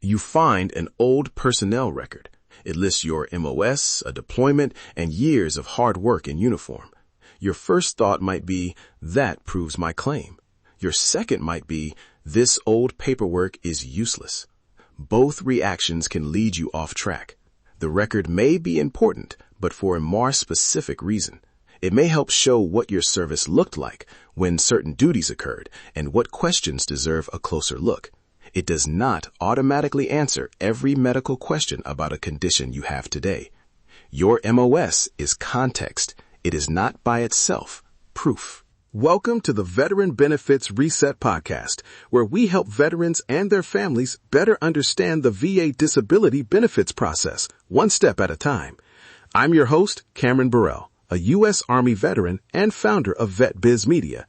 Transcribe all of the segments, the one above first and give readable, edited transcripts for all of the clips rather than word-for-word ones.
You find an old personnel record. It lists your MOS, a deployment, and years of hard work in uniform. Your first thought might be, that proves my claim. Your second might be, this old paperwork is useless. Both reactions can lead you off track. The record may be important, but for a more specific reason. It may help show what your service looked like when certain duties occurred and what questions deserve a closer look. It does not automatically answer every medical question about a condition you have today. Your MOS is context. It is not by itself proof. Welcome to the Veteran Benefits Reset Podcast, where we help veterans and their families better understand the VA disability benefits process, one step at a time. I'm your host, Cameron Burrell, a U.S. Army veteran and founder of VetBiz Media.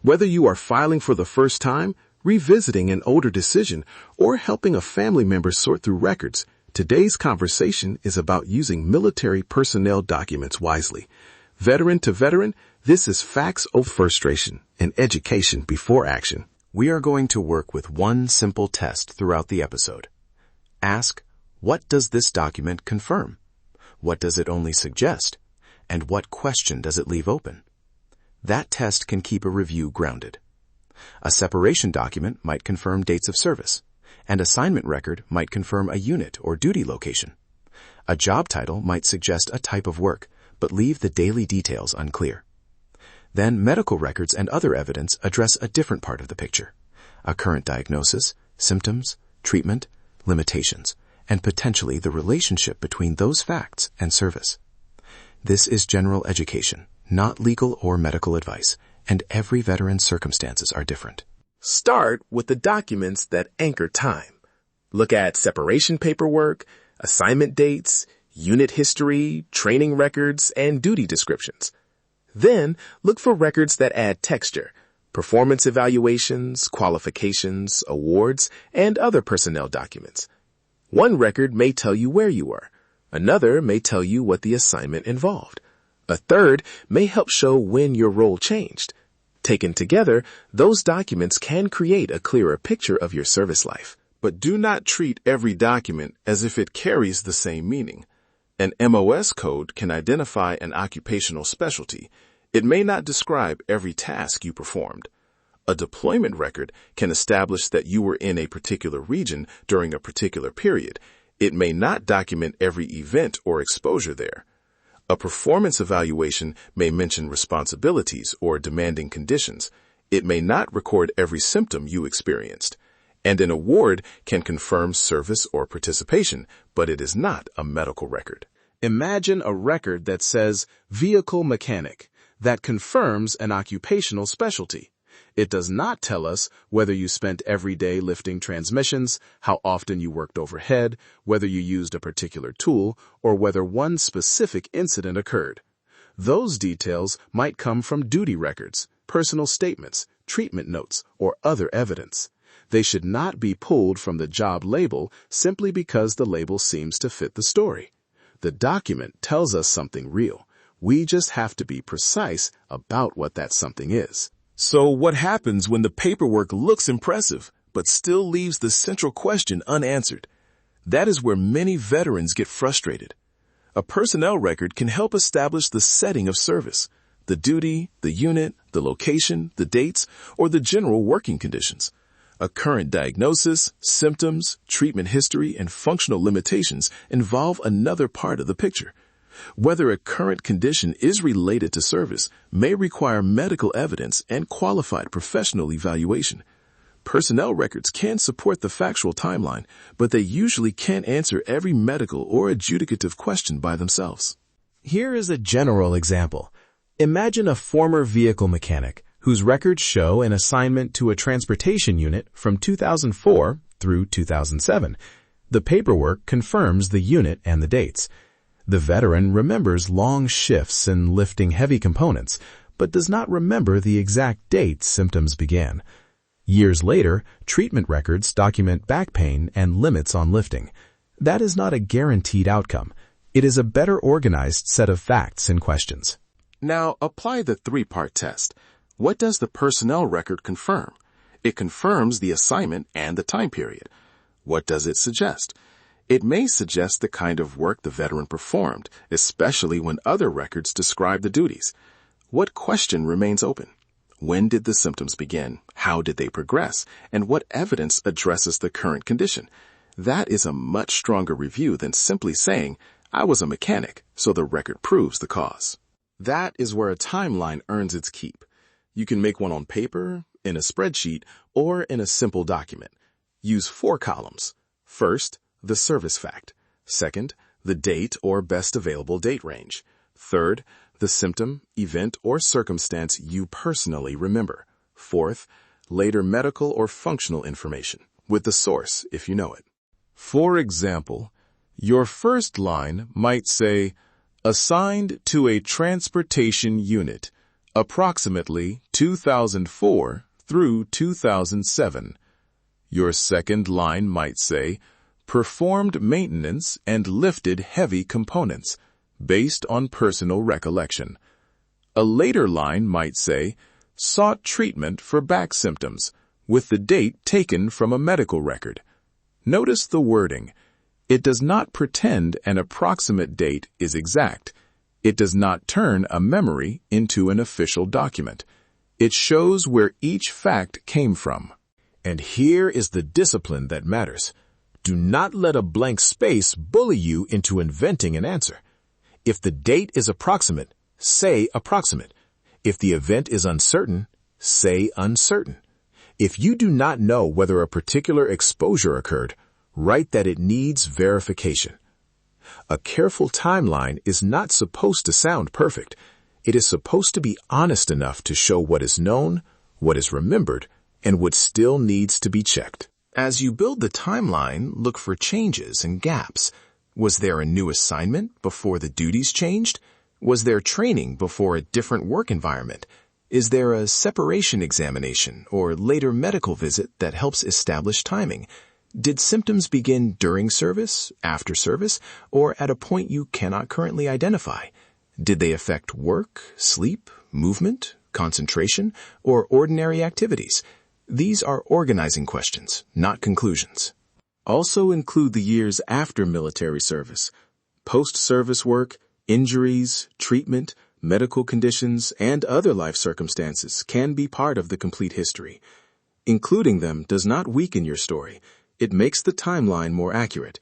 Whether you are filing for the first time, revisiting an older decision, or helping a family member sort through records, today's conversation is about using military personnel documents wisely. Veteran to veteran, this is facts of frustration and education before action. We are going to work with one simple test throughout the episode. Ask, what does this document confirm? What does it only suggest? And what question does it leave open? That test can keep a review grounded. A separation document might confirm dates of service. An assignment record might confirm a unit or duty location. A job title might suggest a type of work, but leave the daily details unclear. Then medical records and other evidence address a different part of the picture. A current diagnosis, symptoms, treatment, limitations, and potentially the relationship between those facts and service. This is general education, not legal or medical advice, and every veteran's circumstances are different. Start with the documents that anchor time. Look at separation paperwork, assignment dates, unit history, training records, and duty descriptions. Then look for records that add texture, performance evaluations, qualifications, awards, and other personnel documents. One record may tell you where you were. Another may tell you what the assignment involved. A third may help show when your role changed. Taken together, those documents can create a clearer picture of your service life. But do not treat every document as if it carries the same meaning. An MOS code can identify an occupational specialty. It may not describe every task you performed. A deployment record can establish that you were in a particular region during a particular period. It may not document every event or exposure there. A performance evaluation may mention responsibilities or demanding conditions. It may not record every symptom you experienced. And an award can confirm service or participation, but it is not a medical record. Imagine a record that says vehicle mechanic, that confirms an occupational specialty. It does not tell us whether you spent every day lifting transmissions, how often you worked overhead, whether you used a particular tool, or whether one specific incident occurred. Those details might come from duty records, personal statements, treatment notes, or other evidence. They should not be pulled from the job label simply because the label seems to fit the story. The document tells us something real. We just have to be precise about what that something is. So what happens when the paperwork looks impressive, but still leaves the central question unanswered? That is where many veterans get frustrated. A personnel record can help establish the setting of service, the duty, the unit, the location, the dates, or the general working conditions. A current diagnosis, symptoms, treatment history, and functional limitations involve another part of the picture. Whether a current condition is related to service may require medical evidence and qualified professional evaluation. Personnel records can support the factual timeline, but they usually can't answer every medical or adjudicative question by themselves. Here is a general example. Imagine a former vehicle mechanic whose records show an assignment to a transportation unit from 2004 through 2007. The paperwork confirms the unit and the dates. The veteran remembers long shifts and lifting heavy components, but does not remember the exact date symptoms began. Years later, treatment records document back pain and limits on lifting. That is not a guaranteed outcome. It is a better organized set of facts and questions. Now, apply the three-part test. What does the personnel record confirm? It confirms the assignment and the time period. What does it suggest? It may suggest the kind of work the veteran performed, especially when other records describe the duties. What question remains open? When did the symptoms begin? How did they progress? And what evidence addresses the current condition? That is a much stronger review than simply saying, I was a mechanic, so the record proves the cause. That is where a timeline earns its keep. You can make one on paper, in a spreadsheet, or in a simple document. Use 4 columns. First, the service fact. Second, the date or best available date range. Third, the symptom, event, or circumstance you personally remember. Fourth, later medical or functional information, with the source if you know it. For example, your first line might say, assigned to a transportation unit, approximately 2004 through 2007. Your second line might say, performed maintenance and lifted heavy components, based on personal recollection. A later line might say, sought treatment for back symptoms, with the date taken from a medical record. Notice the wording. It does not pretend an approximate date is exact. It does not turn a memory into an official document. It shows where each fact came from. And here is the discipline that matters. Do not let a blank space bully you into inventing an answer. If the date is approximate, say approximate. If the event is uncertain, say uncertain. If you do not know whether a particular exposure occurred, write that it needs verification. A careful timeline is not supposed to sound perfect. It is supposed to be honest enough to show what is known, what is remembered, and what still needs to be checked. As you build the timeline, look for changes and gaps. Was there a new assignment before the duties changed? Was there training before a different work environment? Is there a separation examination or later medical visit that helps establish timing? Did symptoms begin during service, after service, or at a point you cannot currently identify? Did they affect work, sleep, movement, concentration, or ordinary activities? These are organizing questions, not conclusions. Also include the years after military service. Post-service work, injuries, treatment, medical conditions, and other life circumstances can be part of the complete history. Including them does not weaken your story. It makes the timeline more accurate.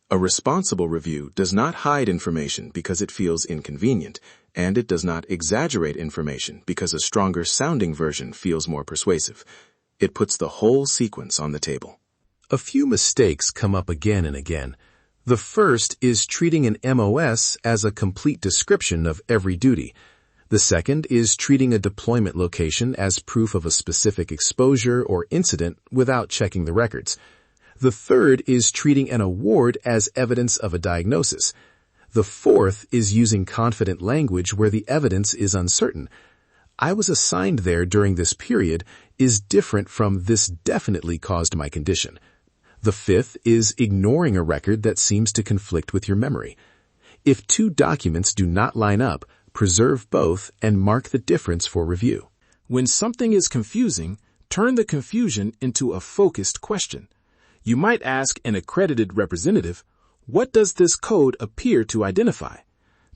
A responsible review does not hide information because it feels inconvenient, and it does not exaggerate information because a stronger sounding version feels more persuasive. It puts the whole sequence on the table. A few mistakes come up again and again. The first is treating an MOS as a complete description of every duty. The second is treating a deployment location as proof of a specific exposure or incident without checking the records. The third is treating an award as evidence of a diagnosis. The fourth is using confident language where the evidence is uncertain. I was assigned there during this period is different from this definitely caused my condition. The fifth is ignoring a record that seems to conflict with your memory. If 2 documents do not line up, preserve both and mark the difference for review. When something is confusing, turn the confusion into a focused question. You might ask an accredited representative, what does this code appear to identify?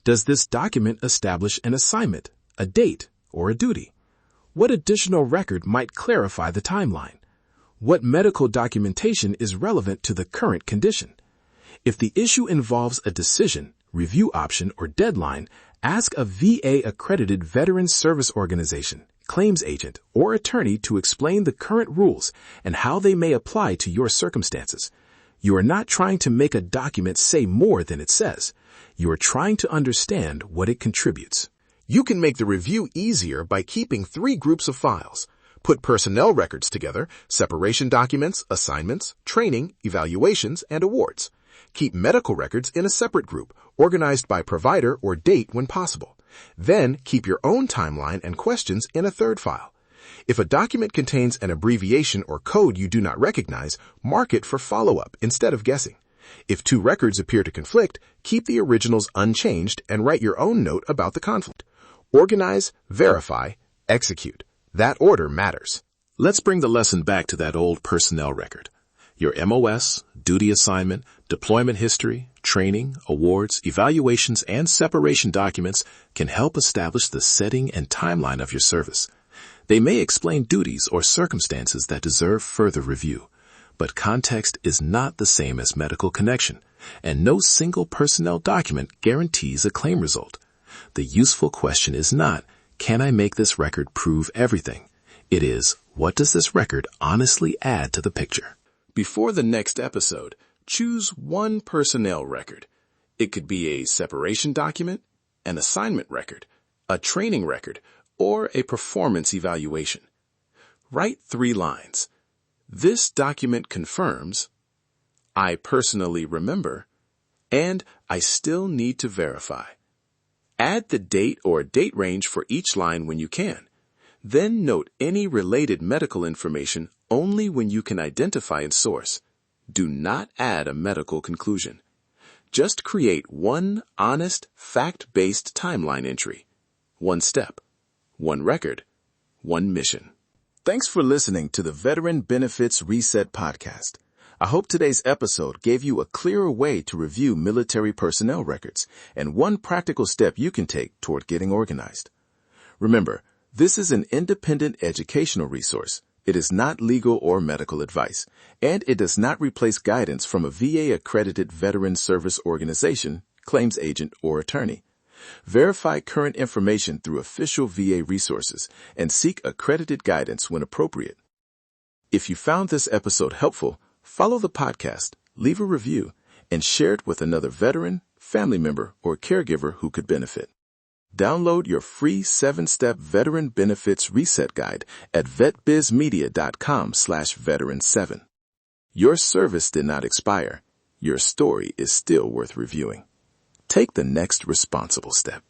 Does this document establish an assignment, a date, or a duty? What additional record might clarify the timeline? What medical documentation is relevant to the current condition? If the issue involves a decision, review option, or deadline, ask a VA-accredited Veteran Service Organization, claims agent, or attorney to explain the current rules and how they may apply to your circumstances. You are not trying to make a document say more than it says. You are trying to understand what it contributes. You can make the review easier by keeping 3 groups of files. Put personnel records together, separation documents, assignments, training, evaluations, and awards. Keep medical records in a separate group, organized by provider or date when possible. Then keep your own timeline and questions in a third file. If a document contains an abbreviation or code you do not recognize, mark it for follow-up instead of guessing. If 2 records appear to conflict, keep the originals unchanged and write your own note about the conflict. Organize, verify, execute. That order matters. Let's bring the lesson back to that old personnel record. Your MOS, duty assignment, deployment history, training, awards, evaluations, and separation documents can help establish the setting and timeline of your service. They may explain duties or circumstances that deserve further review, but context is not the same as medical connection, and no single personnel document guarantees a claim result. The useful question is not, can I make this record prove everything? It is, what does this record honestly add to the picture? Before the next episode, choose one personnel record. It could be a separation document, an assignment record, a training record, or a performance evaluation. Write 3 lines. This document confirms, I personally remember, and I still need to verify. Add the date or date range for each line when you can. Then note any related medical information only when you can identify and source. Do not add a medical conclusion. Just create one honest, fact-based timeline entry. 1 step, 1 record, 1 mission. Thanks for listening to the Veteran Benefits Reset podcast. I hope today's episode gave you a clearer way to review military personnel records and one practical step you can take toward getting organized. Remember, this is an independent educational resource. It is not legal or medical advice, and it does not replace guidance from a VA-accredited veteran service organization, claims agent, or attorney. Verify current information through official VA resources and seek accredited guidance when appropriate. If you found this episode helpful, follow the podcast, leave a review, and share it with another veteran, family member, or caregiver who could benefit. Download your free 7-step Veteran Benefits Reset Guide at vetbizmedia.com/veteran7. Your service did not expire. Your story is still worth reviewing. Take the next responsible step.